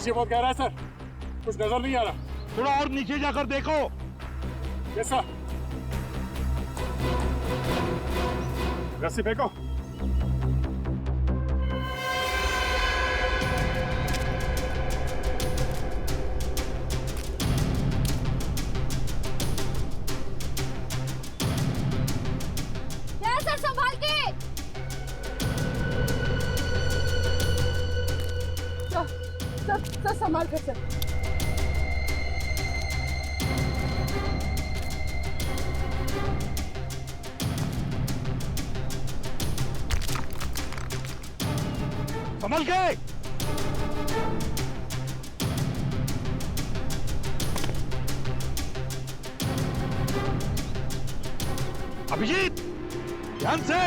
पीछे बहुत गहरा है सर, कुछ नजर नहीं आ रहा। थोड़ा और नीचे जाकर देखो। Yes sir. रस्सी फेंको। सर संभाल के। सर संभाल के सर। संभल के। अभिजीत ध्यान से।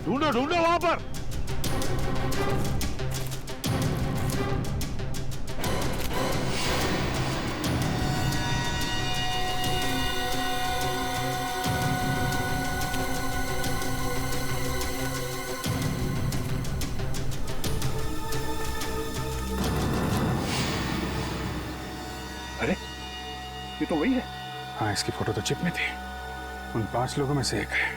ढूंढो ढूंढो वहां पर। अरे ये तो वही है। हाँ, इसकी फोटो तो चिप में थी। उन 5 लोगों में से एक है।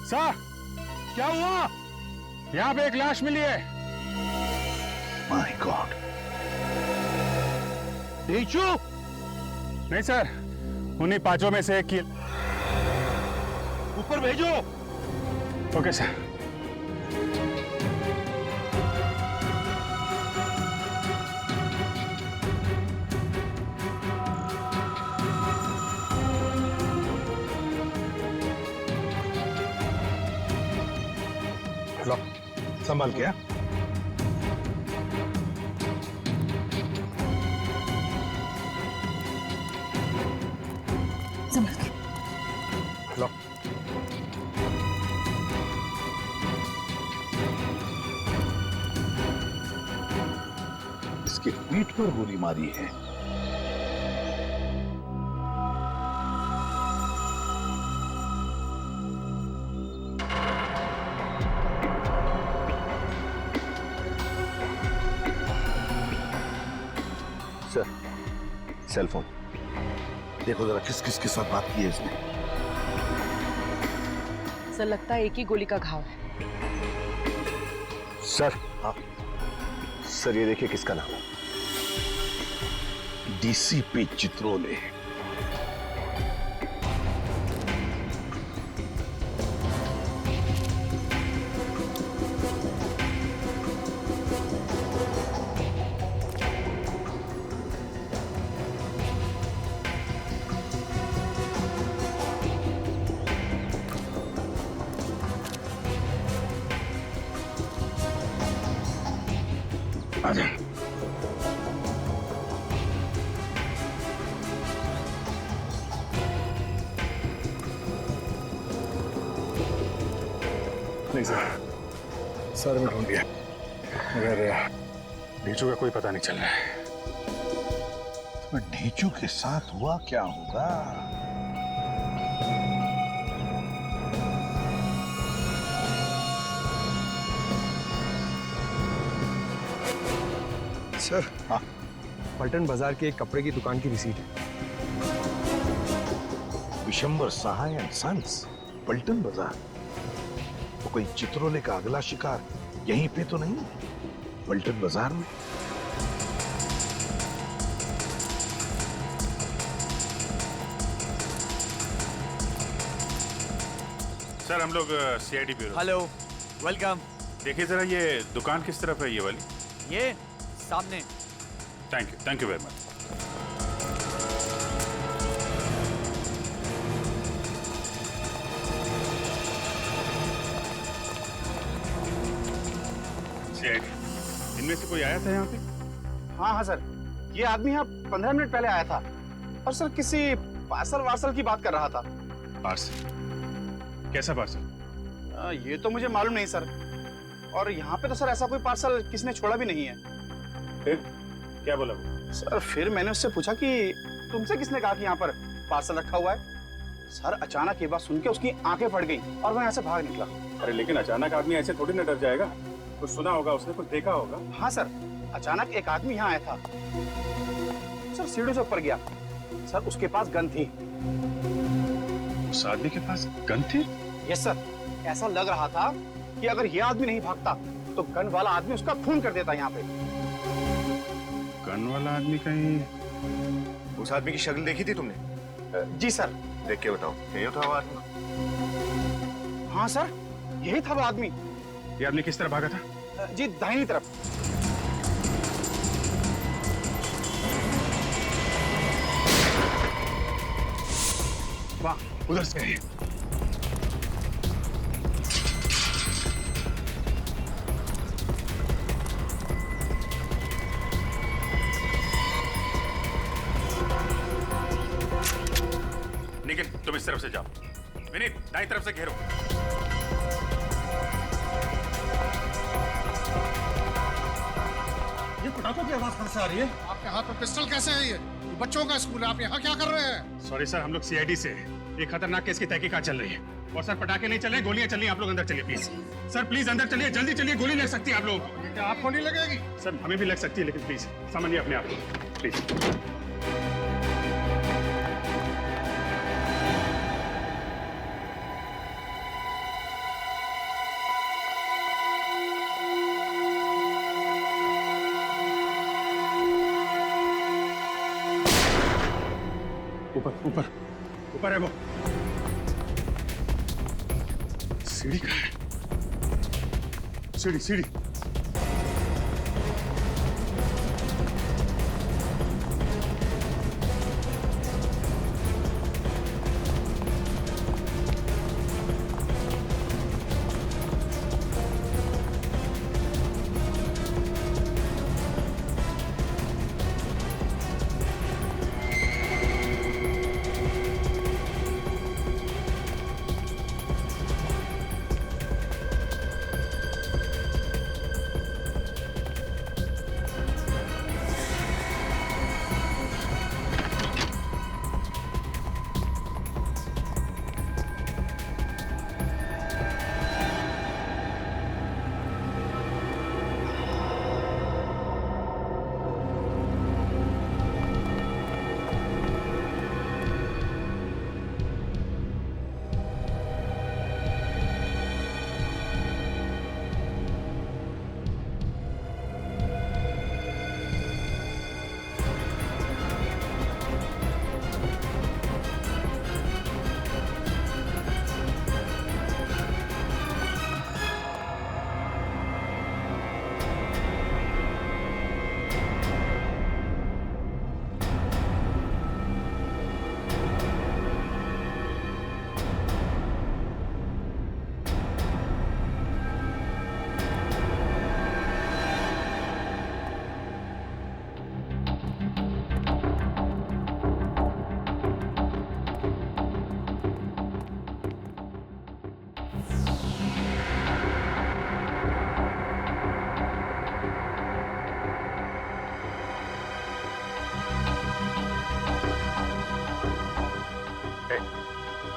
सर, क्या हुआ? यहाँ पे एक लाश मिली है। My god. नीचू? नहीं सर, उन्हीं 5 में से एक की। ऊपर भेजो। Okay sir. लो, संभल के। संभाल के। लो। इसके पीठ पर गोली मारी है। सर, सेल फोन देखो जरा, किस किस के साथ बात की है इसने। सर लगता है एक ही गोली का घाव है। सर, हाँ सर, ये देखिए किसका नाम है। डीसीपी चित्रोले। आजा। नहीं सर, सारे में ढूंढ लिया मगर नीचू का कोई पता नहीं चल रहा है। तो ढीचू के साथ हुआ क्या होगा? सर, हाँ, पलटन बाजार की एक कपड़े की दुकान की रिसीट है। विशंबर सहाय एंड सन्स, पलटन बाजार। तो कोई चित्रोले का अगला शिकार यहीं पे तो नहीं, पलटन बाजार में? सर हम लोग सीआईडी ब्यूरो। Hello, welcome. देखिए जरा ये दुकान किस तरफ है ये वाली? ये सामने। Thank you very much. CID, इनमें से कोई आया था यहाँ पे? हाँ हाँ सर, ये आदमी यहाँ 15 मिनट पहले आया था और सर किसी पार्सल वार्सल की बात कर रहा था। पार्सल? कैसा पार्सल? ये तो मुझे मालूम नहीं सर, और यहाँ पे तो सर ऐसा कोई पार्सल किसने छोड़ा भी नहीं है। फिर क्या बोला वो? सर फिर मैंने उससे पूछा कि तुमसे किसने कहा कि यहाँ पर पार्सल रखा हुआ है। सर अचानक ये बात सुन के उसकी आंखें फट गई और वह यहाँ से भाग निकला। अरे लेकिन अचानक आदमी ऐसे थोड़ी ना डर जाएगा, कुछ सुना होगा उसने, कुछ देखा होगा। हाँ सर, अचानक एक आदमी यहाँ आया था सर, सीढ़ी से ऊपर गया सर, उसके पास गन थी। उस आदमी के पास गन थी? यस सर, ऐसा लग रहा था कि अगर ये आदमी नहीं भागता तो गन वाला आदमी उसका खून कर देता यहाँ पे। गन वाला आदमी कहीं? उस आदमी की शक्ल देखी थी तुमने? जी सर। देख के बताओ, यही था वो आदमी? हाँ सर, यही था वो आदमी। ये आदमी किस तरह भागा था? जी दाहिनी तरफ। वाह, उधर से है। निखिल, तुम इस तरफ से जाओ। विनीत, दाईं तरफ से घेरो। ये पटाखों की आवाज कहां से आ रही है? आपके हाथ में पिस्टल कैसे है? ये बच्चों का स्कूल है, आप यहाँ क्या कर रहे हैं? सॉरी सर, हम लोग सीआईडी से हैं। एक खतरनाक केस की तहकीकात चल रही है। और सर पटाखे नहीं चल रहे, गोलियां चल रही हैं। आप लोग अंदर चलिए प्लीज। सर प्लीज अंदर चलिए, जल्दी चलिए, गोली लग सकती है आप लोगों को। क्या आपको नहीं लगेगी? सर हमें भी लग सकती है, लेकिन प्लीज समझिए अपने आप को, प्लीज। ऊपर ऊपर ऊपर है वो। सीढ़ी कहाँ है? सीढ़ी सीढ़ी।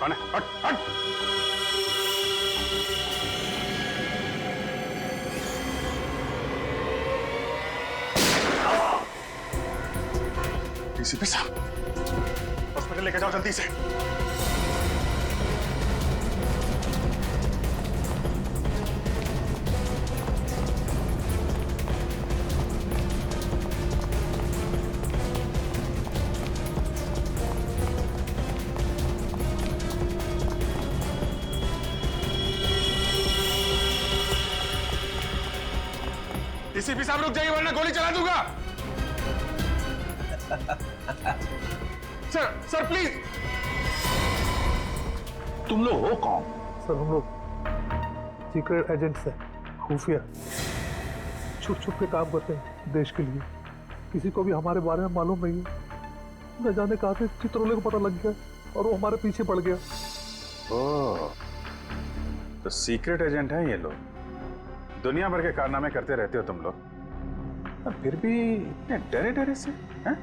कौन है? हट हट। डीसीपी साहब, हॉस्पिटल लेके जाओ जल्दी से। डीसीपी साहब रुक जाइए वरना गोली चला दूंगा। Sir sir please. तुम लोग हो कौन? सर हम लोग सीक्रेट एजेंट्स हैं, खुफिया। छुप छुप के काम करते हैं देश के लिए। किसी को भी हमारे बारे में मालूम नहीं है। न जाने कहा से चित्रोले को पता लग गया और वो हमारे पीछे पड़ गया। ओह, तो सीक्रेट एजेंट हैं ये लोग। दुनिया भर के कारनामे करते रहते हो तुम लोग, और फिर भी इतने डरे डरे से हैं?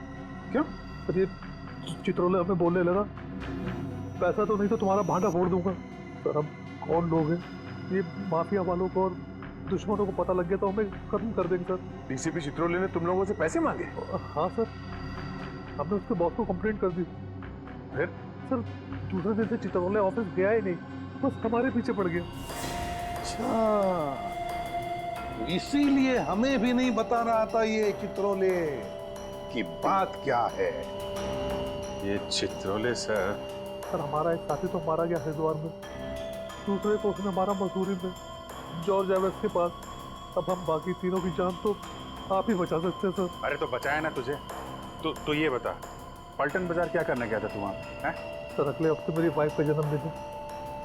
क्यों? सर ये चित्रोले हमें बोलने लगा, पैसा तो नहीं तो तुम्हारा भांडा फोड़ दूंगा। सर हम कौन लोग हैं? ये माफिया वालों को और दुश्मनों को पता लग गया तो हमें खत्म कर देंगे सर। डीसीपी चित्रोले ने तुम लोगों से पैसे मांगे? हाँ सर, हमने उसके बॉस को कंप्लेंट कर दी। फिर? सर दूसरे दिन से चित्रोले ऑफिस गया ही नहीं, बस हमारे पीछे पड़ गया। अच्छा, इसीलिए हमें भी नहीं बता रहा था ये चित्रोले की बात क्या है। ये चित्रोले सर हमारा एक साथी तो मारा गया हरिद्वार में, दूसरे को उसने मारा मसूरी में जॉर्ज एवेस के पास। अब हम बाकी तीनों की जान तो आप ही बचा सकते हैं सर। अरे तो बचाया ना तुझे। तो ये बता, पलटन बाजार क्या करने गया था तू वहाँ हैं? सर अगले हफ्ते मेरी वाइफ का जन्मदिन है,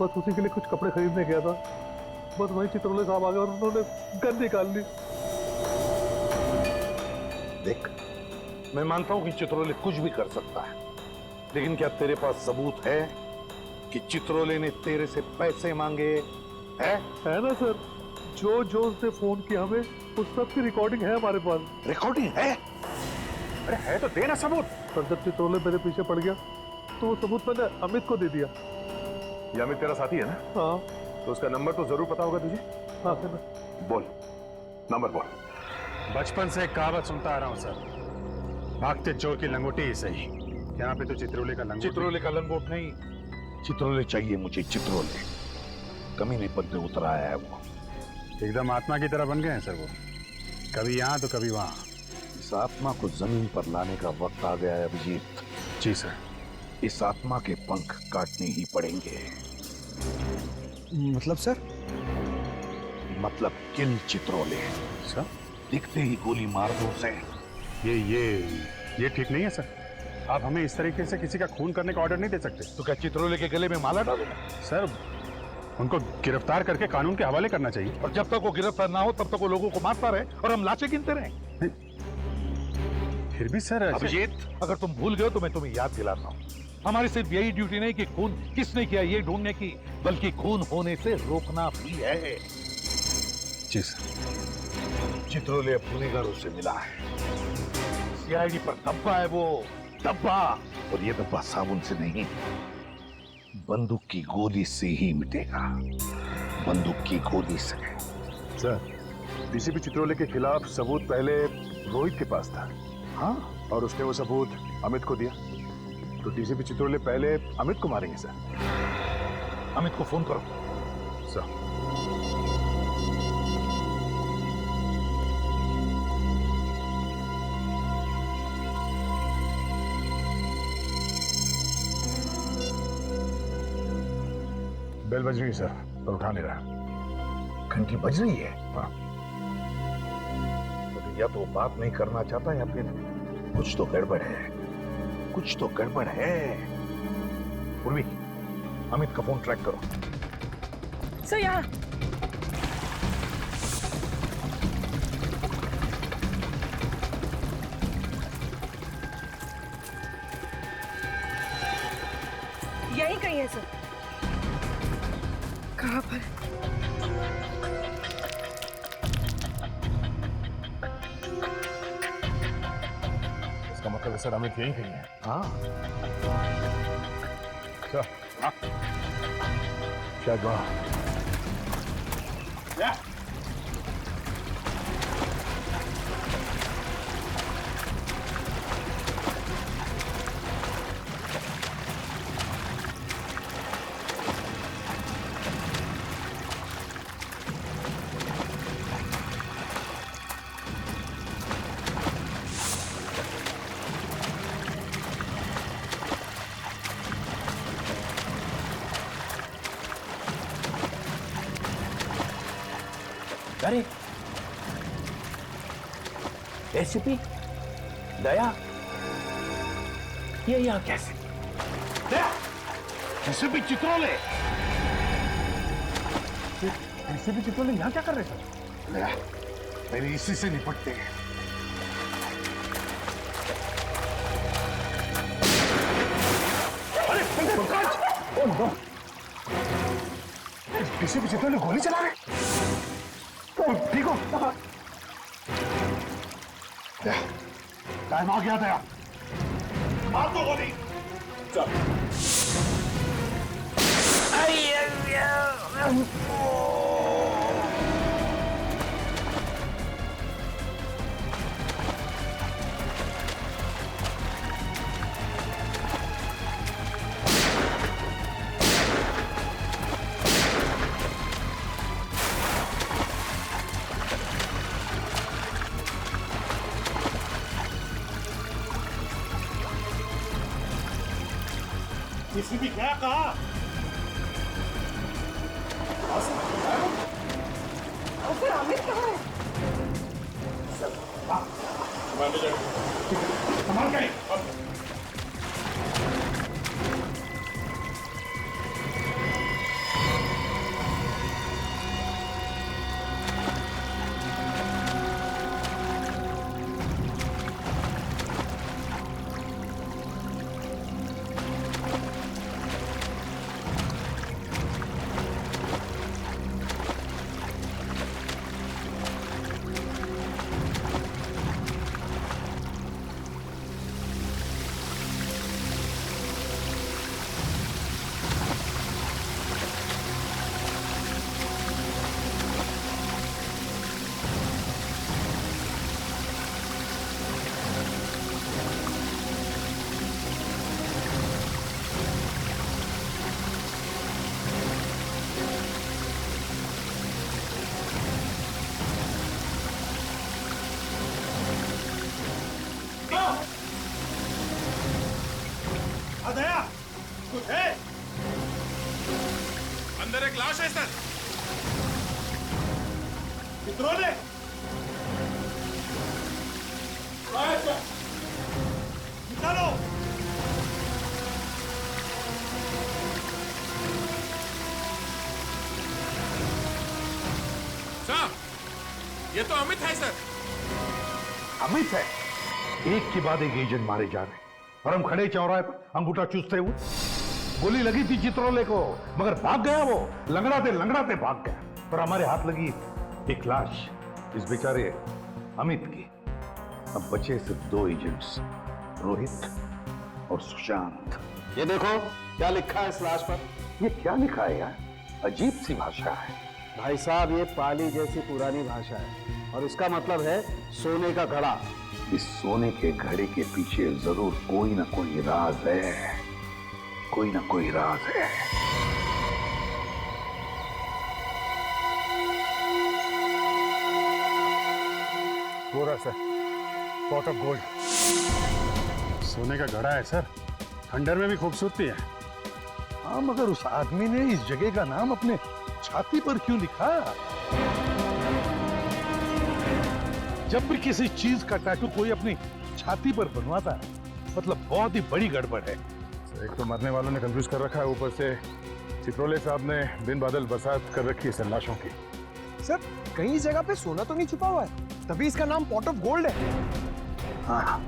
बस उसी के लिए कुछ कपड़े खरीदने गया था। बस वही चित्रोले साहब आ गए और उन्होंने गन निकाल ली। देख, मैं मानता हूं कि चित्रोले कुछ भी कर सकता है, लेकिन क्या तेरे पास सबूत है कि चित्रोले ने तेरे से पैसे मांगे? है ना सर, जो जो उसने फोन किया हमें उस सब की रिकॉर्डिंग है हमारे पास। रिकॉर्डिंग है? अरे है तो देना सबूत। सर जब चित्रोले मेरे पीछे पड़ गया तो वो सबूत मैंने अमित को दे दिया। ये अमित तेरा साथी है ना? हाँ। तो उसका नंबर तो जरूर पता होगा तुझे। हाँ सर। बोल, नंबर बोल। बचपन से एक कहावत सुनता आ रहा हूँ सर, भागते चोर की लंगोटी ही सही। यहाँ पे तो चित्रोले का लंगोट। चित्रोले का लंगोट नहीं, चित्रोले चाहिए मुझे। चित्रोले कमीने पर पे उतर आया है वो। एकदम आत्मा की तरह बन गए हैं सर वो, कभी यहाँ तो कभी वहाँ। इस आत्मा को जमीन पर लाने का वक्त आ गया है अभिजीत। जी सर। इस आत्मा के पंख काटने ही पड़ेंगे। मतलब सर? मतलब किल चित्रोले। सर दिखते ही गोली मार दो उसे। ये ठीक नहीं है सर। आप हमें इस तरीके से किसी का खून करने का ऑर्डर नहीं दे सकते। तो क्या चित्रोले के गले में माला डालूं? सर उनको गिरफ्तार करके कानून के हवाले करना चाहिए। और जब तक वो गिरफ्तार ना हो तब तक वो लोगों को मारता रहे और हम लाशें गिनते रहे। फिर भी सर अभिजीत, अगर तुम भूल गए तो मैं तुम्हें याद दिलाता हूँ, हमारी सिर्फ यही ड्यूटी नहीं कि खून किसने किया ये ढूंढने की, बल्कि खून होने से रोकना भी है। जी सर। चित्रोले अब गुनहगारों से मिला है। सीआईडी पर धब्बा है वो, धब्बा। और ये धब्बा साबुन से नहीं, बंदूक की गोली से ही मिटेगा। बंदूक की गोली से। सर, डीसीपी चित्रोले के खिलाफ सबूत पहले रोहित के पास था। हाँ, और उसने वो सबूत अमित को दिया, तो डीसीपी चित्रोले पहले अमित को मारेंगे सर। अमित को फोन करो। सर। बेल बज रही है सर, पर उठा नहीं रहा। घंटी बज रही है? हाँ। तो या तो बात नहीं करना चाहता या फिर कुछ तो गड़बड़ है। कुछ तो गड़बड़ है। उर्वी, अमित का फोन ट्रैक करो। सर यहाँ। यही कहीं है सर। कहाँ पर? इसका मतलब है सर अमित यहीं कहीं है। हाँ, सर। हाँ। शायद वहाँ। अरे एसीपी दया, ये यहाँ कैसे? दया, एसीपी चित्रोले। एसीपी चित्रोले यहाँ क्या कर रहे सर? दया, मेरी इसी से निपटते हैं। अरे पंकज! Oh no! पीछे पीछे तो गोली चला रहे। ठीक हो? टाइम आ गया था। मार दो गोली। चल। किसी भी क्या कहा? फिर अमित कहाँ है? संभाल के। अंदर एक लाश है सर। कितने? निकालो। सर, ये तो अमित है सर। अमित है? एक के बाद एक एजेंट मारे जा रहे हैं और हम खड़े चौराहे पर अंगूठा चूसते हुए। गोली लगी थी चित्रोले को, मगर भाग गया वो। लंगड़ाते भाग गया और हमारे हाथ लगी एक लाश, इस बेचारे अमित की। अब बचे सिर्फ 2 एजेंट्स, रोहित और सुशांत। ये देखो क्या लिखा है इस लाश पर। ये क्या लिखा है यार? अजीब सी भाषा है। भाई साहब, ये पाली जैसी पुरानी भाषा है और इसका मतलब है सोने का घड़ा। इस सोने के घड़े के पीछे जरूर कोई ना कोई राज है, कोई ना कोई राज है। वो रहा सर, पॉट ऑफ गोल्ड। सोने का घड़ा है सर, खंडर में भी खूबसूरती है। हाँ, मगर उस आदमी ने इस जगह का नाम अपने छाती पर क्यों लिखा? जब भी किसी चीज का टैटू कोई अपनी छाती पर बनवाता है, मतलब बहुत ही बड़ी गड़बड़ है। एक तो मरने वालों ने कंफ्यूज कर रखा है, ऊपर से चित्रोले साहब ने दिन बादल बरसात कर रखी है सर लाशों की। सर, कहीं इस जगह पे सोना तो नहीं छुपा हुआ है, तभी इसका नाम पॉट ऑफ गोल्ड है। हाँ।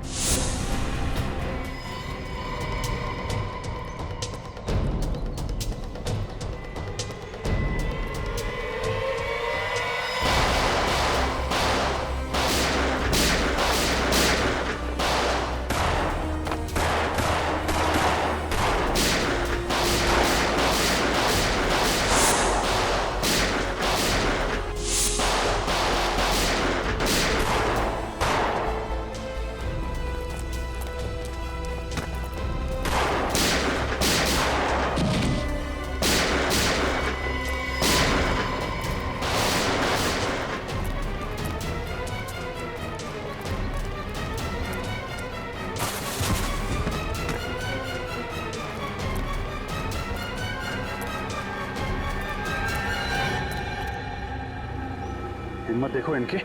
हिम्मत देखो इनकी,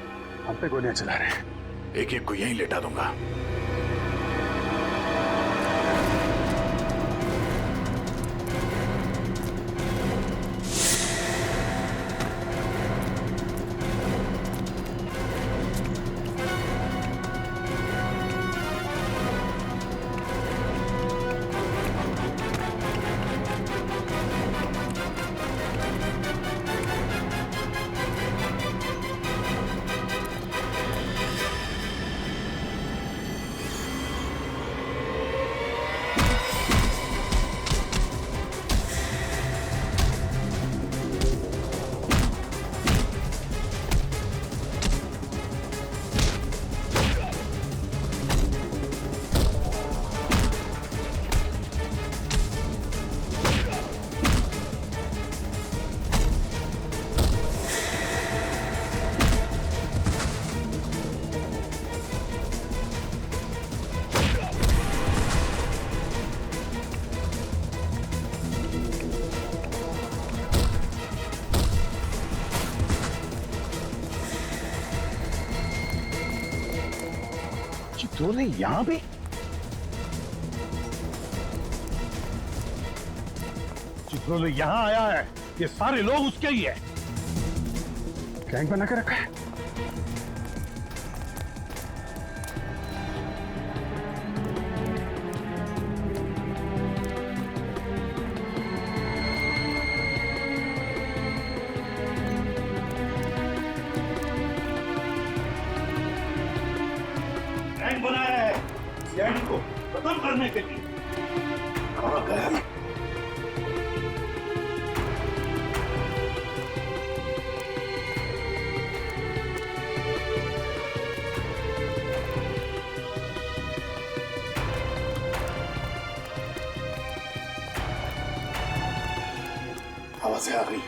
हम पे गोलियां चला रहे हैं। एक एक को यहीं लेटा दूंगा। तूने यहां भी? चित्रोले यहां आया है, ये सारे लोग उसके ही है। गैंग बना के रखा है। गैंग बनाया है सीआईडी को खत्म करने के लिए। कहां गया? आवाजें आ रही।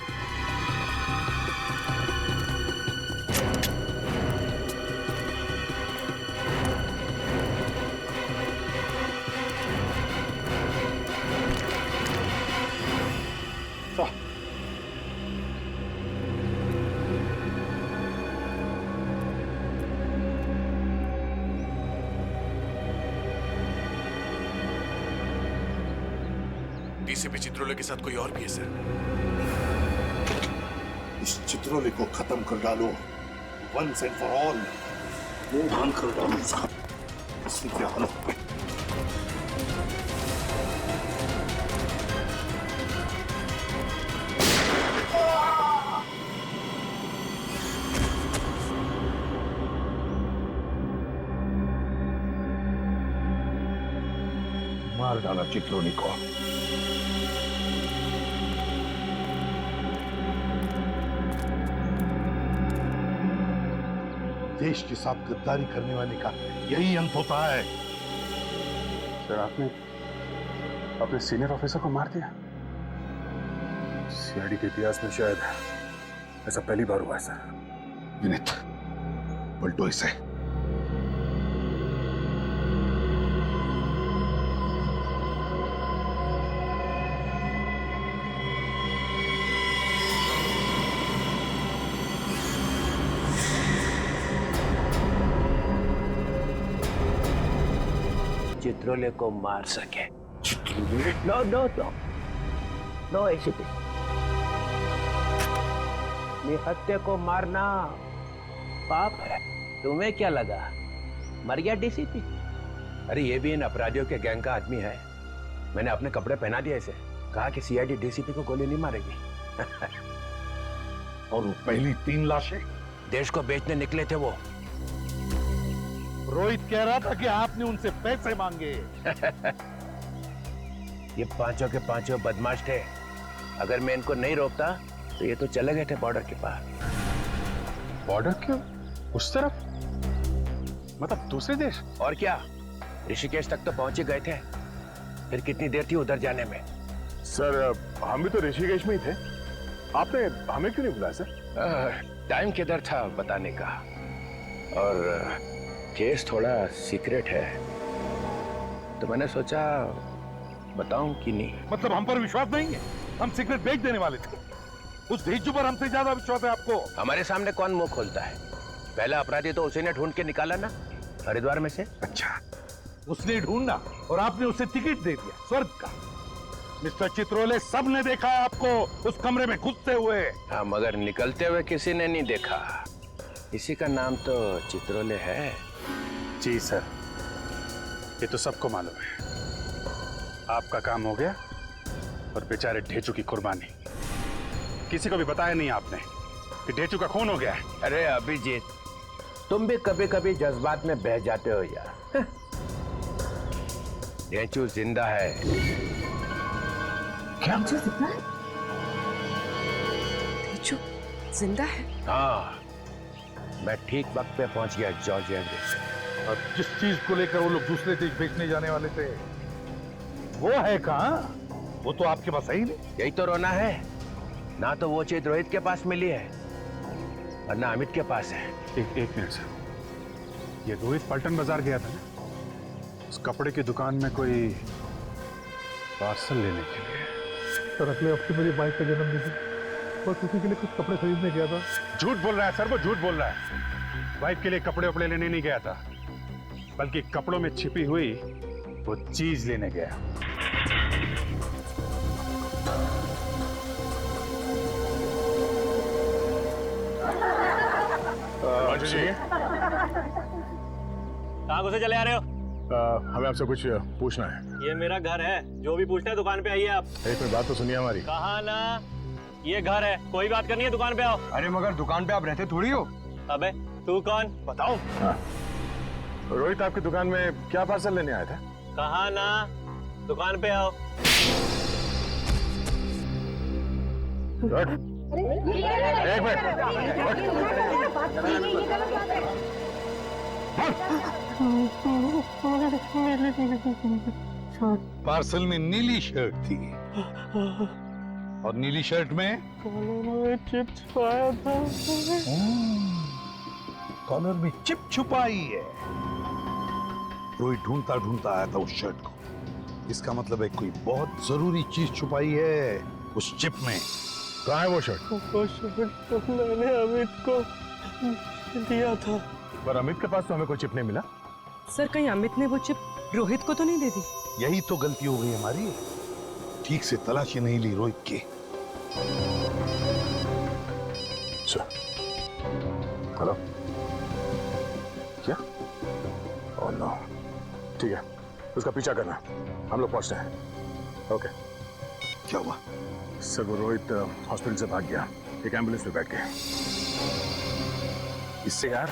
डीसीपी चित्रोले के साथ कोई और भी है सर। इस चित्रोले को खत्म कर डालो वंस एंड फॉर ऑल। मुंह बांध कर डालो साहब। इसकी क्या हालत है? मार डाला चित्रोले को। देश के साथ गद्दारी करने वाले का यही अंत होता है। सर आपने अपने सीनियर ऑफिसर को मार दिया। सीआईडी के इतिहास में शायद ऐसा पहली बार हुआ है सर। विनीत, पलटो इसे। चित्रोले को मार सके। No no no no ACP, निहत्थे को मारना पाप है। तुम्हें क्या लगा मर गया डीसीपी? अरे ये भी इन अपराधियों के गैंग का आदमी है। मैंने अपने कपड़े पहना दिए इसे, कहा कि सीआईडी डीसीपी को गोली नहीं मारेगी। और वो पहली 3 लाशें देश को बेचने निकले थे वो। रोहित कह रहा था कि आपने उनसे पैसे मांगे। ये पांचों के पांचों बदमाश थे। अगर मैं इनको नहीं रोकता तो ये तो चले गए थे बॉर्डर के पार। बॉर्डर क्यों? उस तरफ? मतलब दूसरे देश? और क्या, ऋषिकेश तक तो पहुंच ही गए थे। फिर कितनी देर थी उधर जाने में? सर हम भी तो ऋषिकेश में ही थे। आपने हमें क्यों नहीं बुलाया सर? टाइम किधर था बताने का। और केस थोड़ा सीक्रेट है तो मैंने सोचा बताऊं कि नहीं। मतलब हम पर विश्वास नहीं है? हम सीक्रेट बेच देने वाले थे। उस ढीचू पर हमसे ज्यादा विश्वास है आपको। हमारे सामने कौन मुंह खोलता है? पहला अपराधी तो उसी ने ढूंढ के निकाला ना, हरिद्वार में से। अच्छा, उसने ढूंढा और आपने उसे टिकट दे दिया स्वर्ग का। मिस्टर चित्रोले, सब ने देखा है आपको उस कमरे में घुसते हुए। हाँ, मगर निकलते हुए किसी ने नहीं देखा। इसी का नाम तो चित्रोले है। जी सर, ये तो सबको मालूम है। आपका काम हो गया और बेचारे ढेचू की कुर्बानी। किसी को भी बताया नहीं आपने कि ढेचू का खून हो गया है। अरे अभिजीत, तुम भी कभी कभी जज्बात में बह जाते हो यार। ढेचू जिंदा है। क्या जिंदा है? ढेचू जिंदा है? हाँ, मैं ठीक वक्त पे पहुंच गया जॉर्जिया से। और जिस चीज को लेकर वो लोग दूसरे देश बेचने जाने वाले थे वो है कहाँ? वो तो आपके पास है ही नहीं। यही तो रोना है ना, तो वो चीज रोहित के पास मिली है और ना अमित के पास है। एक मिनट सर, ये रोहित पलटन बाजार गया था ना, उस कपड़े की दुकान में कोई पार्सल लेने के लिए। सर अगले हफ्ते मेरी वाइफ का जन्मदिन है, बस उसी के लिए कुछ कपड़े खरीदने गया था। झूठ बोल रहा है सर, वो झूठ बोल रहा है। वाइफ के लिए कपड़े वपड़े लेने नहीं गया था। बल्कि कपड़ों में छिपी हुई वो चीज लेने गया। कहाँ घुसे चले आ रहे हो? हमें आपसे कुछ पूछना है। ये मेरा घर है, जो भी पूछते हैं दुकान पे आइए आप। एक मिनट बात तो सुनिए हमारी। कहा ना, ये घर है, कोई बात करनी है दुकान पे आओ। अरे मगर दुकान पे आप रहते थोड़ी हो। अबे तू कौन? बताओ। हाँ। रोहित आपकी दुकान में क्या पार्सल लेने आया था? कहा ना, दुकान पे आओ। एक मिनट। पार्सल में नीली शर्ट थी और नीली शर्ट में चिप्स पाया था। कॉलर में चिप छुपाई है। रोहित ढूंढता ढूंढता आया था उस शर्ट को। इसका मतलब है कोई बहुत जरूरी चीज छुपाई है उस चिप में। कहाँ है वो शर्ट? वो शर्ट तो मैंने अमित को दिया था। पर अमित के पास तो हमें कोई चिप नहीं मिला। सर कहीं अमित ने वो चिप रोहित को तो नहीं दे दी? यही तो गलती हो गई हमारी, ठीक से तलाशी नहीं ली रोहित की। हेलो, क्या? Oh no. ठीक है, उसका पीछा करना, हम लोग पहुंचते हैं। ओके। क्या हुआ? सर वो रोहित हॉस्पिटल से भाग गया, एक एम्बुलेंस में बैठ के। इससे यार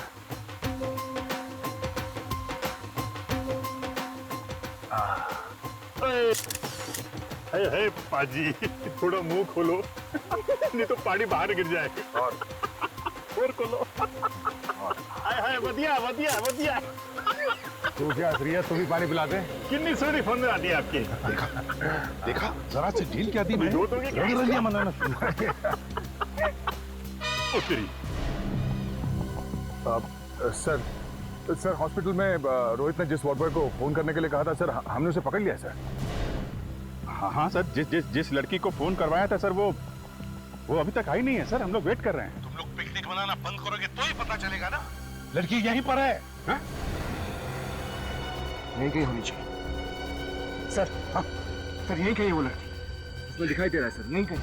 हे पाजी, थोड़ा मुंह खोलो नहीं तो पानी बाहर गिर जाएगा। और खोलो। हाय बढ़िया बढ़िया बढ़िया। तू क्या रिया, तू भी पानी पिला दे। कितनी सोनी फोन में आती है आपकी। देखा जरा से ढील क्या दी मैं। रंग मनाना सर हॉस्पिटल में रोहित ने जिस वार्ड बॉय को फोन करने के लिए कहा था सर, हमने उसे पकड़ लिया सर। हाँ सर, जिस लड़की को फोन करवाया था सर, वो अभी तक आई नहीं है सर। हम लोग वेट कर रहे हैं। तुम लोग पिकनिक मनाना बंद करोगे तो ही पता चलेगा ना। लड़की यहीं पर है। हाँ? यहीं कहीं होनी चाहिए सर। हाँ सर, यहीं कहीं वो लड़की, उसमें दिखाई दे रहा है सर, यहीं कहीं।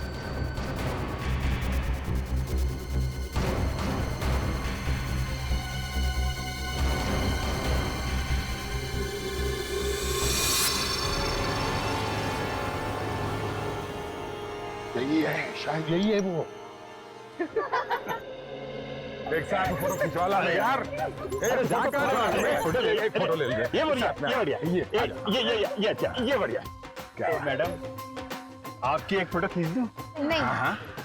यही है, शायद यही है वो। एक साथ फोटो खिंचवा ला यार। फोटो ले ले, फोटो ले ले। ये बढ़िया, ये बढ़िया, ये अच्छा, ये बढ़िया। क्या मैडम, आपकी एक फोटो खींच दूं? नहीं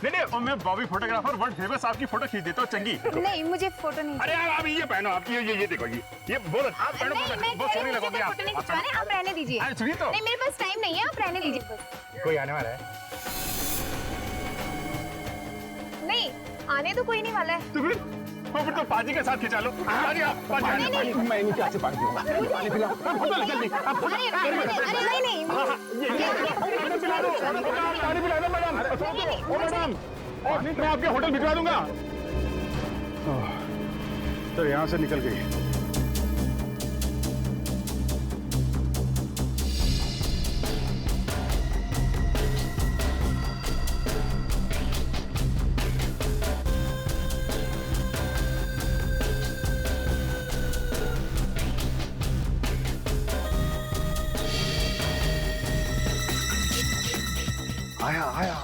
नहीं, और मैं बॉबी फोटोग्राफर वर्ल्ड फेमस आपकी फोटो खींच देता हूँ चंगी। नहीं, मुझे फोटो नहीं। अरे आप ये पहनो, आप ये देखो, ये बहुत आप पहनो, बहुत सोनी लगोगी आप। आप रहने दीजिए। अरे सुनिए तो। नहीं, मेरे पास टाइम नहीं है, आप रहने दीजिए बस। कोई आने वाला है? नहीं, आने तो कोई नहीं वाला है। तो फिर तो पाजी के साथ खिंचा लो। पाजी आप पाजी। मैं नीचे से पानी पीऊंगा। पानी पिला। फोटो ले जल्दी। अरे नहीं। पानी पिला दो मैडम। ओ मैडम, मैं आपके होटल भिजवा दूंगा। तो यहाँ से निकल गई।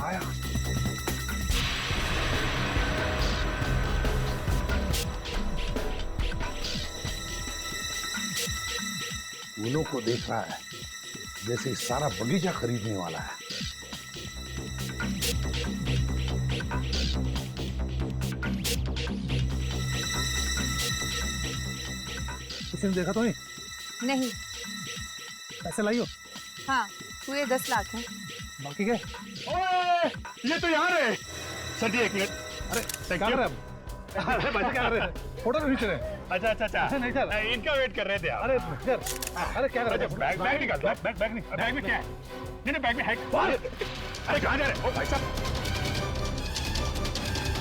आया। उन्हों को देख रहा है जैसे सारा बगीचा खरीदने वाला है। किसी ने देखा तो नहीं? नहीं। पैसे लाई हो? हाँ, पूरे 10 लाख हैं। बाकी क्या? ओए, ये तो यहाँ है। सर जी 1 मिनट। अरे क्या कर रहे हैं? अरे भाई क्या कर रहे हैं? फोटो नहीं खींच रहे? अच्छा। नहीं सर, इनका वेट कर रहे थे आप। अरे सर, अरे क्या कर रहे हैं? बैग निकाल। बैग में क्या है? नहीं, बैग में है। अरे कहाँ जा रहे? ओ भाई साहब,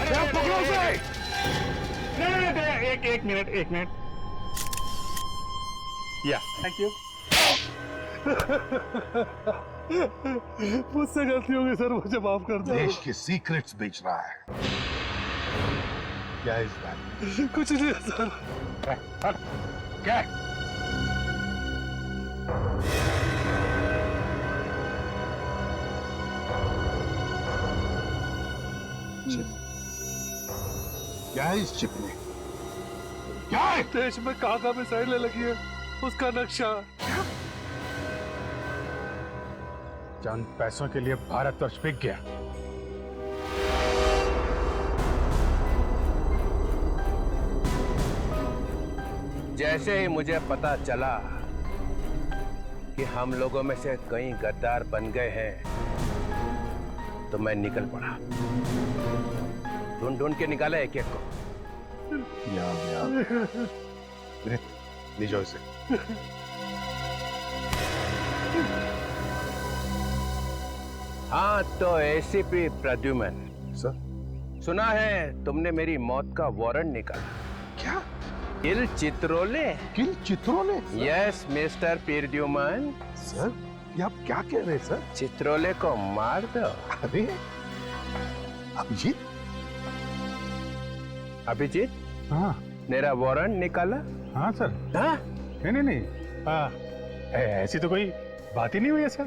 अरे पकड़ो उसे। नहीं, एक मिनट। या थैंक यू। मुझसे गलती होगी सर, मुझे माफ कर दो। देश के सीक्रेट्स बेच रहा है। क्या है इस बैग? कुछ नहीं है सर। क्या है? क्या है इस चिप में? क्या है? देश में कहाँ मिसाइलें लगी है उसका नक्शा। चंद पैसों के लिए भारतवर्ष बिक गया। जैसे ही मुझे पता चला कि हम लोगों में से कई गद्दार बन गए हैं तो मैं निकल पड़ा। ढूंढ ढूंढ के निकाला एक एक को। ले जाओ इसे। हाँ तो एसीपी प्रद्युमन, सर, सुना है तुमने मेरी मौत का वारंट निकाला। क्या? Kill Chitrole? Kill Chitrole? Yes mister Pradyuman. Sir, ये आप क्या कह रहे हैं सर? चित्रोले को मार दो। अरे अभिजीत? अभिजीत, हाँ मेरा वारंट निकाला? हाँ सर। हाँ? नहीं, ऐसी तो कोई बात ही नहीं हुई है सर।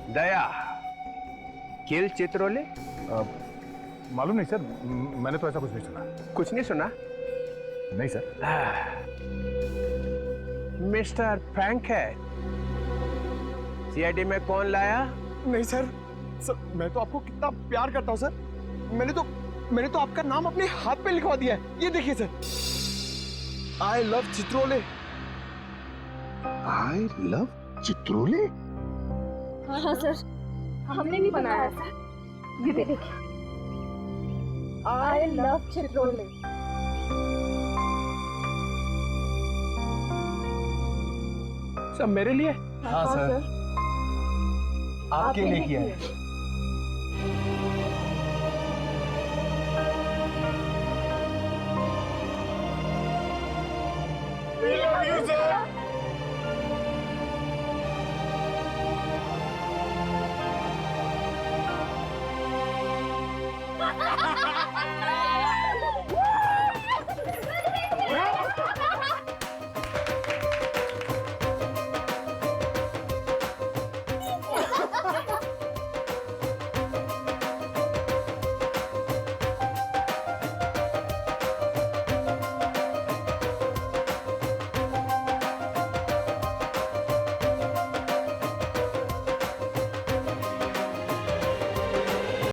दया, किल चित्रोले? मालूम नहीं सर, मैंने तो ऐसा कुछ नहीं सुना। कुछ नहीं सुना? नहीं सर। मिस्टर फ्रैंकहेड, सीआईडी में कौन लाया? नहीं सर, मैं तो आपको कितना प्यार करता हूँ सर। मैंने तो आपका नाम अपने हाथ पे लिखवा दिया है। ये देखिए sir, I love Chitrole. I love Chitrole? हाँ सर, हमने भी बनाया सर। ये देखिए, आई लव चित्रोले। सब मेरे लिए? हाँ सर, आपके लिए किया है।